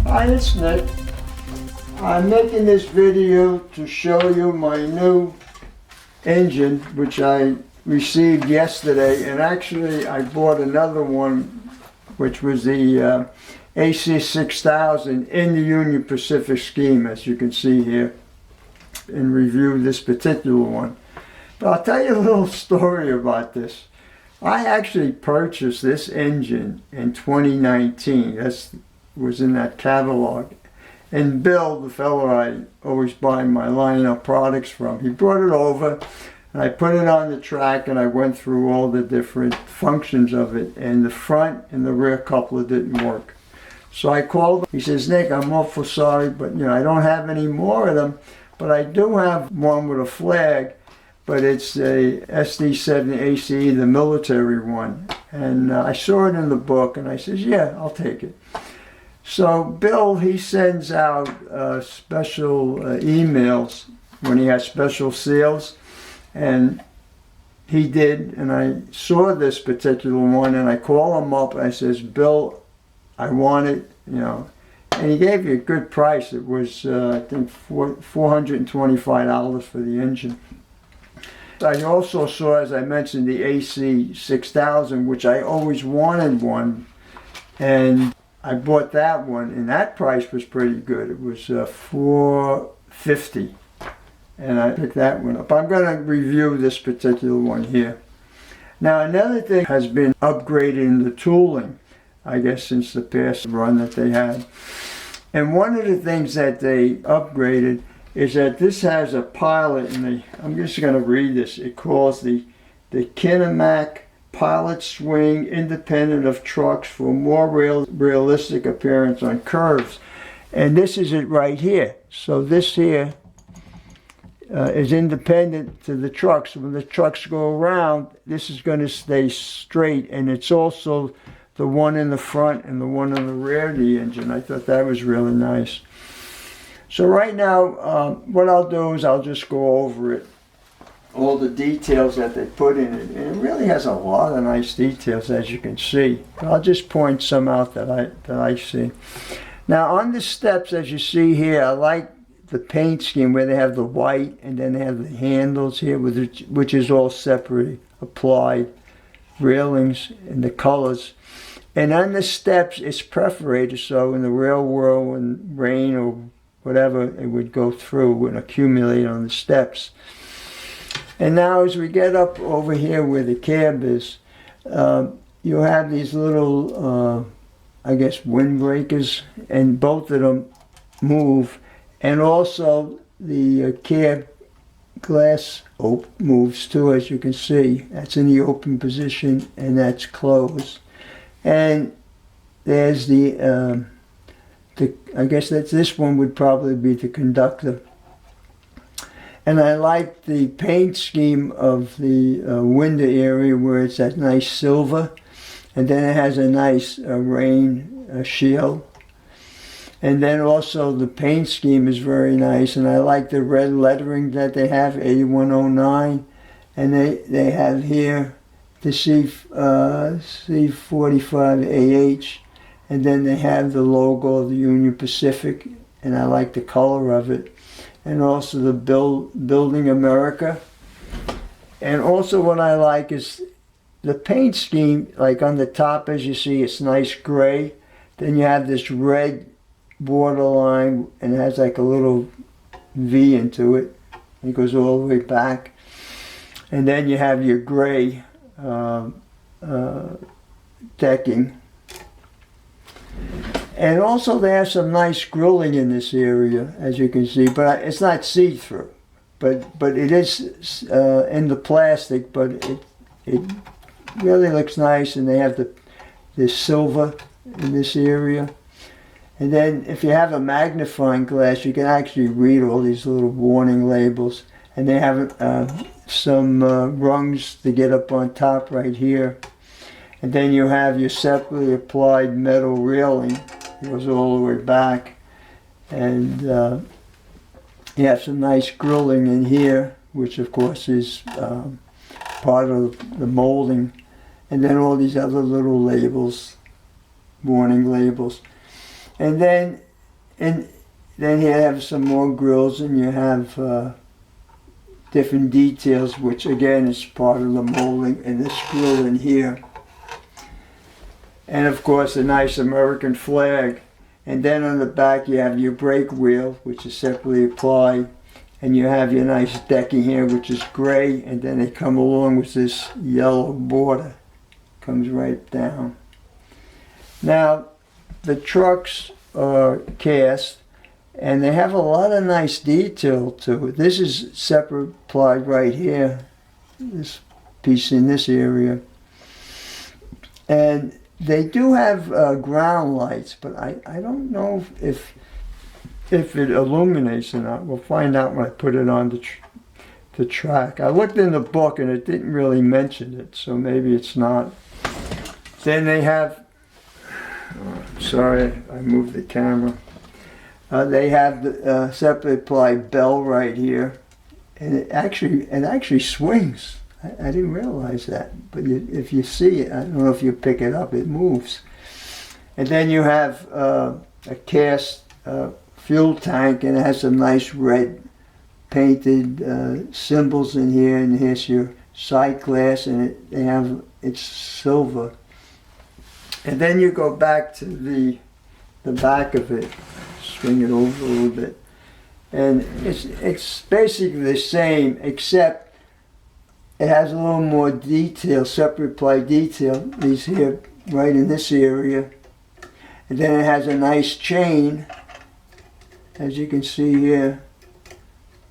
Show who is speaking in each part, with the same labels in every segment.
Speaker 1: Hi, it's Nick. I'm making this video to show you my new engine, which I received yesterday, and actually I bought another one, which was the ES44AC in the Union Pacific scheme, as you can see here, and review this particular one. But I'll tell you a little story about this. I actually purchased this engine in 2019. That was in that catalog. And Bill, the fellow I always buy my line-up products from, he brought it over, and I put it on the track, and I went through all the different functions of it, and the front and the rear coupler didn't work. So I called him. He says, Nick, I'm awful sorry, but I don't have any more of them, but I do have one with a flag, but it's a SD70AC, the military one. And I saw it in the book, and I says, yeah, I'll take it. So Bill, he sends out special emails when he has special sales, and he did, and I saw this particular one, and I call him up, and I says, Bill, I want it, and he gave me a good price. It was, I think, $425 for the engine. I also saw, as I mentioned, the ES44AC, which I always wanted one, and I bought that one, and that price was pretty good. It was $450, and I picked that one up. I'm going to review this particular one here. Now, another thing has been upgraded in the tooling, I guess, since the past run that they had. And one of the things that they upgraded is that this has a pilot, and I'm just going to read this. It calls the Kinemac Pilot Swing Independent of Trucks for more realistic appearance on curves. And this is it right here. So this here is independent to the trucks. When the trucks go around, this is going to stay straight, and it's also the one in the front and the one in the rear of the engine. I thought that was really nice. So right now, what I'll do is I'll just go over it, all the details that they put in it. And it really has a lot of nice details, as you can see. I'll just point some out that I see. Now on the steps, as you see here, I like the paint scheme where they have the white, and then they have the handles here, which is all separate, applied railings and the colors. And on the steps, it's perforated, so in the real world, when rain or whatever, it would go through and accumulate on the steps. And now as we get up over here where the cab is, you have these little, I guess, windbreakers, and both of them move. And also the cab glass moves too, as you can see. That's in the open position, and that's closed. And there's I guess this one would probably be the conductor. And I like the paint scheme of the window area where it's that nice silver. And then it has a nice rain shield. And then also the paint scheme is very nice. And I like the red lettering that they have, 8109. And they have here the C45AH. And then they have the logo of the Union Pacific, and I like the color of it. And also the Building America. And also what I like is the paint scheme, like on the top, as you see, it's nice gray. Then you have this red borderline, and it has like a little V into it. It goes all the way back. And then you have your gray decking. And also they have some nice grilling in this area, as you can see, but it's not see-through. But it is in the plastic, but it really looks nice, and they have this silver in this area. And then if you have a magnifying glass, you can actually read all these little warning labels. And they have some rungs to get up on top right here. And then you have your separately applied metal railing. It goes all the way back. And you have some nice grilling in here, which of course is part of the molding. And then all these other little labels, warning labels. And then and then you have some more grills, and you have different details, which again is part of the molding, and this grill in here. And of course a nice American flag. And then on the back you have your brake wheel, which is separately applied. And you have your nice decking here, which is gray, and then they come along with this yellow border. Comes right down. Now, the trucks are cast, and they have a lot of nice detail to it. This is separate applied right here, this piece in this area. And they do have ground lights, but I don't know if it illuminates or not. We'll find out when I put it on the track. I looked in the book and it didn't really mention it, so maybe it's not. Then they have, sorry, I moved the camera. They have the separately applied bell right here, and it actually swings. I didn't realize that, but if you see it, I don't know if you pick it up, it moves. And then you have a cast fuel tank, and it has some nice red painted symbols in here, and here's your side glass, and it's silver. And then you go back to the back of it, swing it over a little bit, and it's basically the same, except it has a little more detail, separate ply detail, these here, right in this area. And then it has a nice chain, as you can see here.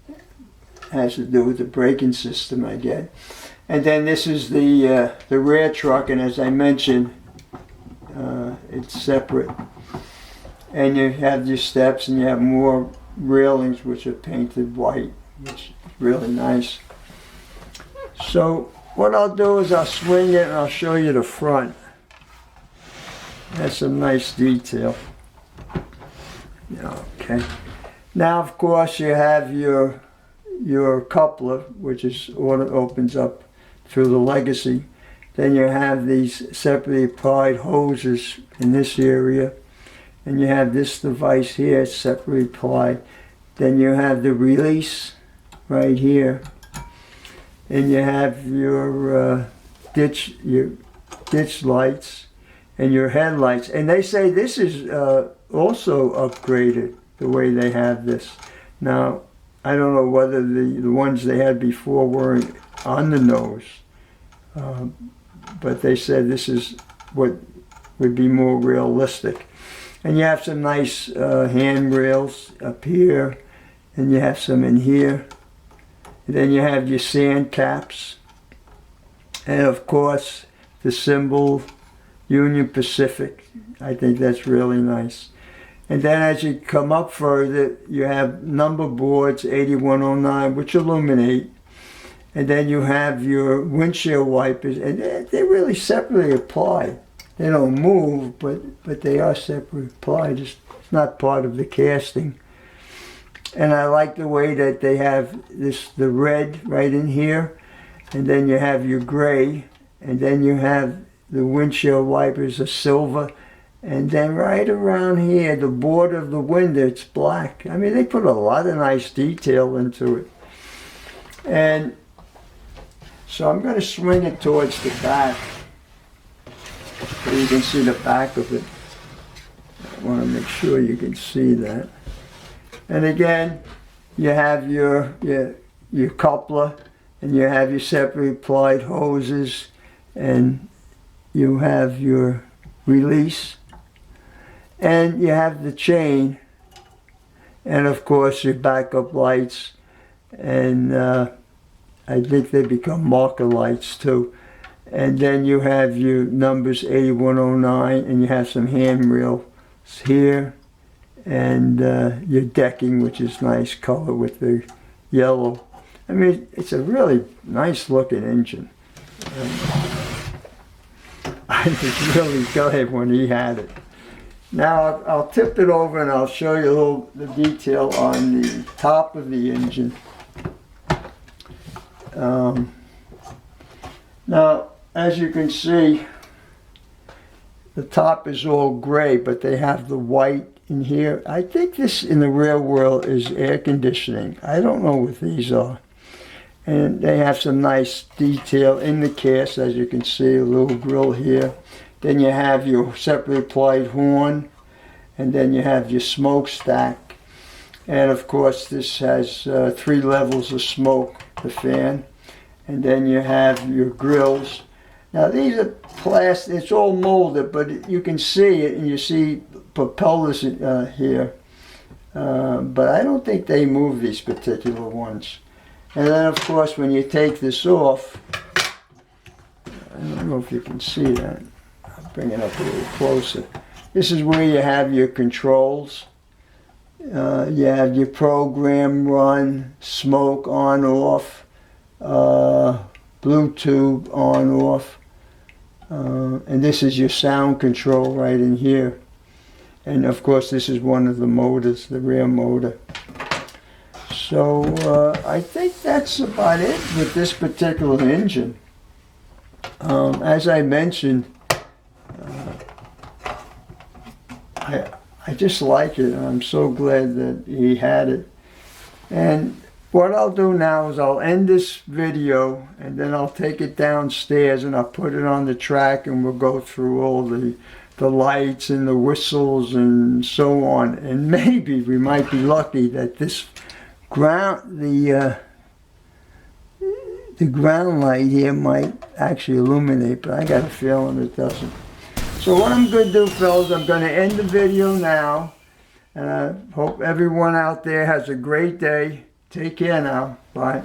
Speaker 1: It has to do with the braking system, I guess. And then this is the rear truck, and as I mentioned, it's separate. And you have your steps, and you have more railings which are painted white, which is really nice. So what I'll do is I'll swing it and I'll show you the front. That's some nice detail. Okay. Now of course you have your coupler, which is what opens up through the legacy. Then you have these separately applied hoses in this area. And you have this device here, separately applied. Then you have the release right here. And you have your ditch lights and your headlights. And they say this is also upgraded, the way they have this. Now, I don't know whether the ones they had before weren't on the nose, but they said this is what would be more realistic. And you have some nice handrails up here, and you have some in here. And then you have your sand caps, and of course the symbol Union Pacific. I think that's really nice. And then as you come up further, you have number boards 8109, which illuminate. And then you have your windshield wipers, and they're really separately applied. They don't move, but they are separately applied. It's not part of the casting. And I like the way that they have the red right in here, and then you have your gray, and then you have the windshield wipers are silver, and then right around here, the border of the window, it's black. I mean, they put a lot of nice detail into it. And so I'm going to swing it towards the back, so you can see the back of it. I want to make sure you can see that. And again, you have your coupler, and you have your separately applied hoses, and you have your release, and you have the chain, and of course your backup lights, and I think they become marker lights too. And then you have your numbers 8109, and you have some handrails here, and your decking, which is nice color with the yellow. I mean, it's a really nice looking engine. I was really glad when he had it. Now I'll tip it over and I'll show you the detail on the top of the engine. Now, as you can see, the top is all gray, but they have the white in here. I think this in the real world is air conditioning. I don't know what these are. And they have some nice detail in the cast, as you can see, a little grill here. Then you have your separately applied horn, and then you have your smokestack. And of course this has 3 levels of smoke, the fan. And then you have your grills. Now these are plastic, it's all molded, but you can see it, and you see propellers here. But I don't think they move these particular ones. And then of course when you take this off, I don't know if you can see that. I'll bring it up a little closer. This is where you have your controls. You have your program, run, smoke, on, off, Bluetooth, on, off. And this is your sound control right in here. And of course this is one of the motors, the rear motor. So I think that's about it with this particular engine. As I mentioned, I just like it. I'm so glad that he had it. And what I'll do now is I'll end this video, and then I'll take it downstairs and I'll put it on the track, and we'll go through all the lights and the whistles and so on. And maybe we might be lucky that this ground, the ground light here might actually illuminate, but I got a feeling it doesn't. So what I'm going to do, fellas, I'm going to end the video now, and I hope everyone out there has a great day. Take care now. Bye.